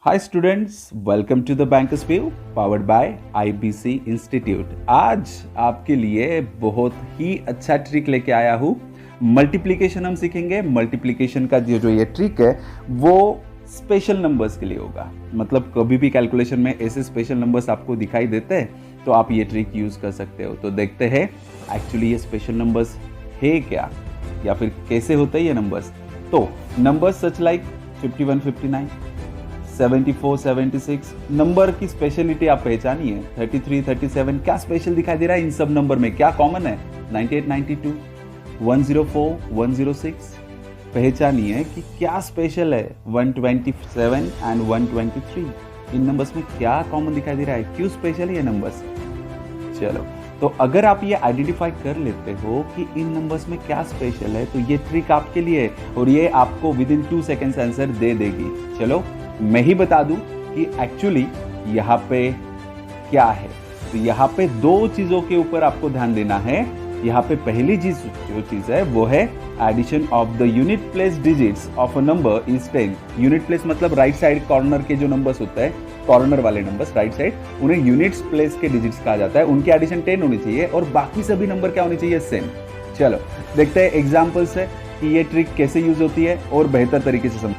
Hi students, welcome to the bankers view powered by IBC institute. आज आपके लिए बहुत ही अच्छा ट्रिक लेके आया हूँ। मल्टीप्लिकेशन हम सीखेंगे। मल्टीप्लिकेशन का जो ये ट्रिक है वो स्पेशल नंबर्स के लिए होगा। मतलब कभी भी कैलकुलेशन में ऐसे स्पेशल नंबर्स आपको दिखाई देते हैं तो आप ये ट्रिक यूज कर सकते हो। तो देखते हैं एक्चुअली ये स्पेशल नंबर्स है क्या, या फिर कैसे होते हैं ये नंबर्स। तो नंबर्स सच लाइक 51, 59, 74, 76 नंबर की स्पेशलिटी आप पहचानिए। 33, 37 क्या स्पेशल दिखाई दे रहा है इन सब नंबर में, क्या कॉमन है। 98, 92, 104, 106 पहचानिए कि क्या स्पेशल है। 127 एंड 123 इन नंबर्स में क्या कॉमन दिखाई दे रहा है, क्यों स्पेशल है ये नंबर्स। चलो, तो अगर आप ये आइडेंटिफाई कर लेते हो कि इन नंबर्स में क्या स्पेशल है तो ये ट्रिक आपके लिए है और ये आपको विद इन 2 सेकेंड्स आंसर दे देगी। चलो मैं ही बता दूं कि एक्चुअली यहाँ पे क्या है। तो यहाँ पे दो चीजों के ऊपर आपको ध्यान देना है। यहाँ पे पहली चीज जो चीज है वो है addition of the unit place digits of a number is 10। Unit place मतलब राइट साइड कॉर्नर के जो नंबर्स होते हैं, कॉर्नर वाले नंबर्स राइट साइड, उन्हें यूनिट्स प्लेस के डिजिट्स कहा जाता है। उनकी एडिशन 10 होनी चाहिए और बाकी सभी नंबर क्या होने चाहिए, सेम। चलो देखते हैं एग्जाम्पल से कि ये ट्रिक कैसे यूज होती है और बेहतर तरीके से समझ।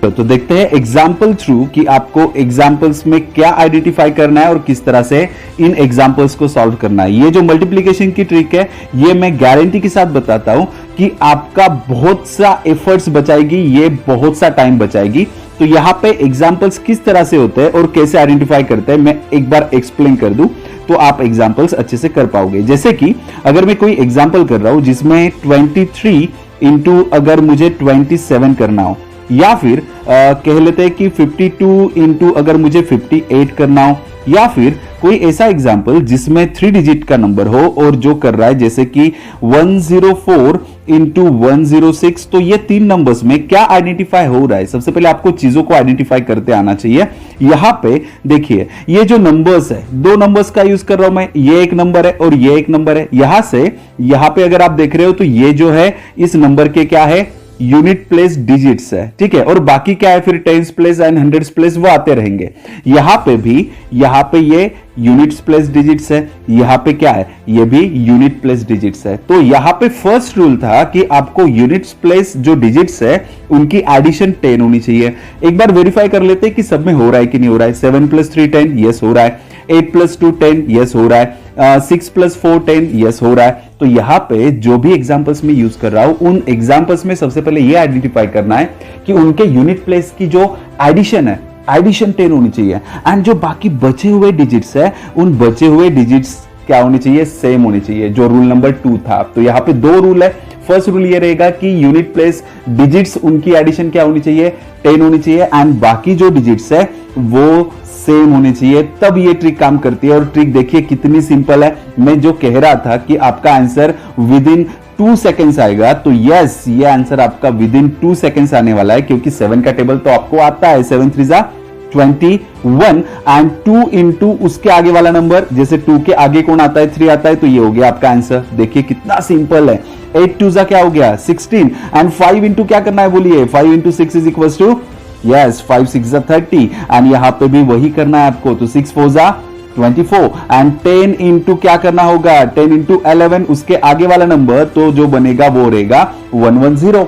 तो देखते हैं एग्जाम्पल थ्रू कि आपको एग्जाम्पल्स में क्या आइडेंटिफाई करना है और किस तरह से इन एग्जाम्पल्स को सॉल्व करना है। ये जो मल्टीप्लिकेशन की ट्रिक है ये मैं गारंटी के साथ बताता हूं कि आपका बहुत सा एफर्ट्स बचाएगी, ये बहुत सा टाइम बचाएगी। तो यहां पे एग्जाम्पल्स किस तरह से होते हैं और कैसे आइडेंटिफाई करते हैं मैं एक बार एक्सप्लेन कर दूं तो आप एग्जाम्पल्स अच्छे से कर पाओगे। जैसे कि अगर मैं कोई एग्जाम्पल कर रहा हूं जिसमें 23 इंटू अगर मुझे 27 करना हो, या फिर कह लेते हैं कि 52 इंटू अगर मुझे 58 करना हो, या फिर कोई ऐसा एग्जाम्पल जिसमें 3 डिजिट का नंबर हो और जो कर रहा है जैसे कि 104 इंटू 106। तो ये 3 नंबर्स में क्या आइडेंटिफाई हो रहा है, सबसे पहले आपको चीजों को आइडेंटिफाई करते आना चाहिए। यहां पे देखिए ये जो नंबर्स है, 2 नंबर्स का यूज कर रहा हूं मैं, ये एक नंबर है और ये एक नंबर है। यहां से यहां पे अगर आप देख रहे हो तो ये जो है इस नंबर के क्या है, यूनिट प्लेस डिजिट्स है, ठीक है। और बाकी क्या है फिर tens place and hundreds place वो आते रहेंगे। यहां पे भी, यहां पे ये यूनिट्स प्लेस डिजिट्स है, यहां पे क्या है, ये भी यूनिट प्लेस डिजिट्स है। तो यहां पे फर्स्ट रूल था कि आपको यूनिट्स प्लेस जो डिजिट्स है उनकी एडिशन 10 होनी चाहिए। एक बार वेरीफाई कर लेते हैं कि सब में हो रहा है कि नहीं हो रहा है। 7 + 3 10, यस हो रहा है। 8 + 2 10, यस हो रहा है। 6 + 4 10, यस हो रहा है। तो यहां पे जो भी एग्जांपल्स में यूज कर रहा हूं उन एग्जांपल्स में सबसे पहले ये आइडेंटिफाई करना है कि उनके यूनिट प्लेस की जो एडिशन है, एडिशन 10 होनी चाहिए। एंड जो बाकी बचे हुए डिजिट्स है उन बचे हुए डिजिट्स क्या होनी चाहिए, सेम होनी चाहिए, जो रूल नंबर 2 था। तो यहां पे 2 रूल है। फर्स्ट रूल ये रहेगा कि यूनिट प्लेस डिजिट्स उनकी एडिशन क्या होनी चाहिए, 10 होनी चाहिए, एंड बाकी जो डिजिट्स है वो सेम होनी चाहिए, तब ये ट्रिक काम करती है। और ट्रिक देखिए कितनी सिंपल है। मैं जो कह रहा था कि आपका आंसर विद इन 2 सेकेंड्स आएगा, तो यस ये आंसर आपका विद इन 2 सेकेंड्स आने वाला है, क्योंकि 7 का टेबल तो आपको आता है। 7 3 जा 21 एंड 2 इंटू उसके आगे वाला नंबर, जैसे 2 के आगे कौन आता है, 3 आता है, तो ये हो गया आपका आंसर। देखिए कितना सिंपल है। 8 2 जा क्या हो गया, 16 एंड 5 इंटू क्या करना है बोलिए, 5 into 6 is equal to, yes 5 6 जा 30 एंड यहां पे भी वही करना है आपको। तो 6 4 जा 24 एंड 10 इंटू क्या करना होगा, 10 इंटू 11 उसके आगे वाला नंबर, तो जो बनेगा वो रहेगा 110।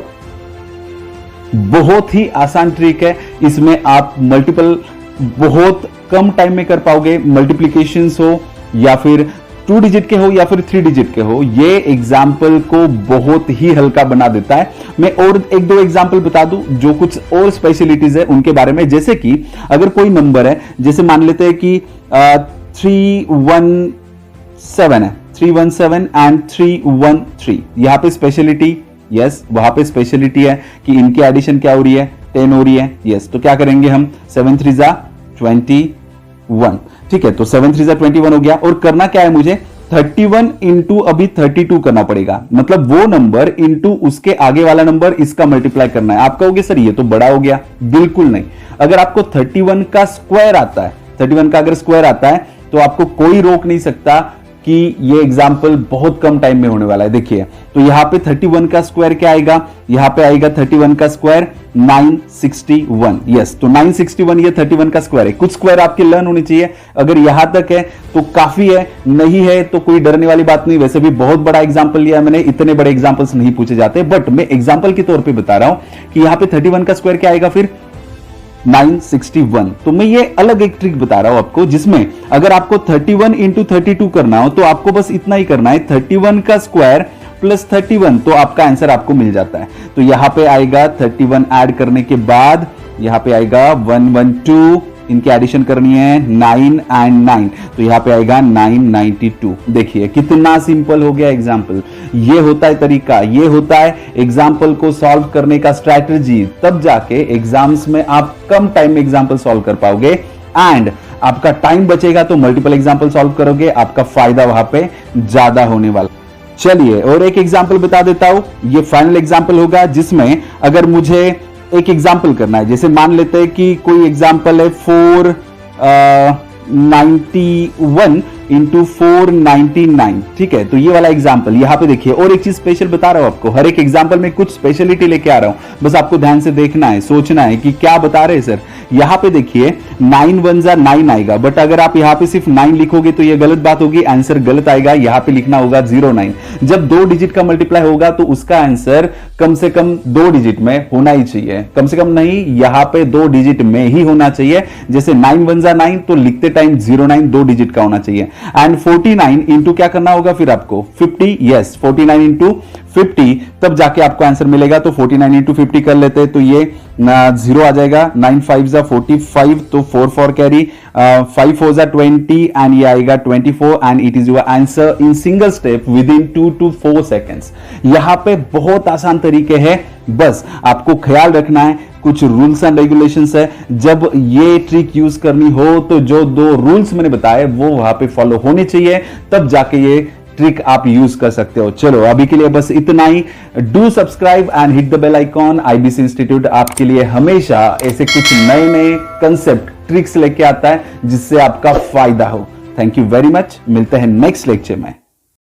बहुत ही आसान ट्रिक है। इसमें आप मल्टीपल बहुत कम टाइम में कर पाओगे। मल्टीप्लिकेशंस हो या फिर 2 डिजिट के हो या फिर 3 डिजिट के हो, ये एग्जाम्पल को बहुत ही हल्का बना देता है। मैं और 1-2 एग्जाम्पल बता दूं जो कुछ और स्पेशलिटीज है उनके बारे में। जैसे कि अगर कोई नंबर है, जैसे मान लेते हैं कि 317 है, 317 एंड 313, यहां पे स्पेशलिटी, यस वहां पे स्पेशलिटी है कि इनकी एडिशन क्या हो रही है, 10 हो रही है, यस। तो क्या करेंगे हम, 7 3 जा 21, ठीक है। तो 7 3 जा 21 हो गया। और करना क्या है मुझे, 31 इंटू अभी 32 करना पड़ेगा, मतलब वो नंबर इंटू उसके आगे वाला नंबर, इसका मल्टीप्लाई करना है। आप कहोगे सर ये तो बड़ा हो गया, बिल्कुल नहीं। अगर आपको 31 का स्क्वायर आता है, 31 का अगर स्क्वायर आता है तो आपको कोई रोक नहीं सकता कि ये एग्जाम्पल बहुत कम टाइम में होने वाला है। देखिए, तो यहां पे 31 का स्क्वायर क्या आएगा, यहां पे आएगा 31 का स्क्वायर 961। यस, तो 961 ये 31 का स्क्वायर है। कुछ स्क्वायर आपके लर्न होने चाहिए, अगर यहां तक है तो काफी है, नहीं है तो कोई डरने वाली बात नहीं। वैसे भी बहुत बड़ा एग्जाम्पल लिया मैंने, इतने बड़े एग्जाम्पल्स नहीं पूछे जाते, बट मैं एग्जाम्पल के तौर पर बता रहा हूं कि यहां पे 31 का स्क्वायर क्या आएगा, फिर 961। तो मैं ये अलग एक ट्रिक बता रहा हूं आपको, जिसमें अगर आपको 31 इंटू 32 करना हो तो आपको बस इतना ही करना है, 31 का स्क्वायर प्लस 31, तो आपका आंसर आपको मिल जाता है। तो यहां पे आएगा 31 ऐड करने के बाद यहां पे आएगा 112, इनकी एडिशन करनी है 9 एंड 9, तो यहां पे आएगा 992। देखिए कितना सिंपल हो गया एग्जाम्पल। ये होता है तरीका, ये होता है एग्जाम्पल को सॉल्व करने का स्ट्रैटेजी, तब जाके एग्जाम्स में आप कम टाइम में एग्जाम्पल सॉल्व कर पाओगे एंड आपका टाइम बचेगा तो मल्टीपल एग्जाम्पल सॉल्व करोगे, आपका फायदा वहां पे ज्यादा होने वाला। चलिए और एक एग्जाम्पल बता देता हूं, ये फाइनल एग्जाम्पल होगा जिसमें अगर मुझे एक एग्जाम्पल करना है, जैसे मान लेते हैं कि कोई एग्जाम्पल है 491 इंटू 499, ठीक है, तो ये वाला एग्जाम्पल यहां पे देखिए। और एक चीज स्पेशल बता रहा हूं आपको, हर एक एग्जाम्पल में कुछ स्पेशलिटी लेके आ रहा हूं, बस आपको ध्यान से देखना है, सोचना है कि क्या बता रहे हैं सर। यहां पे देखिए 9 1 जा 9 आएगा, बट अगर आप यहां पे सिर्फ 9 लिखोगे तो ये गलत बात होगी, आंसर गलत आएगा। यहां पे लिखना होगा 09। जब 2 डिजिट का मल्टीप्लाई होगा तो उसका आंसर कम से कम 2 डिजिट में होना ही चाहिए, कम से कम नहीं, यहां पे 2 डिजिट में ही होना चाहिए। जैसे 9 1 जा 9, तो लिखते टाइम 09 2 डिजिट का होना चाहिए। एंड 49 इंटू क्या करना होगा फिर आपको 50, यस 49 इंटू 50, तब जाके आपको आंसर मिलेगा। तो 49 इंटू 50 कर लेते हैं तो ये 0 आ जाएगा, 9 5 जा 45, तो 4 4 कैरी, 5 4 जा 20 एंड ये आएगा 24 and it is your answer in single step with in 2 to 4 seconds. यहां पे बहुत आसान तरीके हैं, बस आपको ख्याल रखना है, कुछ रूल्स एंड रेगुलेशंस है। जब ये ट्रिक यूज करनी हो तो जो 2 रूल्स मैंने बताए वो वहां पे फॉलो होने चाहिए, तब जाके ये ट्रिक आप यूज कर सकते हो। चलो अभी के लिए बस इतना ही। Do subscribe and hit the bell icon. IBC institute आपके लिए हमेशा ऐसे कुछ नए नए कंसेप्ट ट्रिक्स लेके आता है जिससे आपका फायदा हो। थैंक यू वेरी मच, मिलते हैं नेक्स्ट लेक्चर में।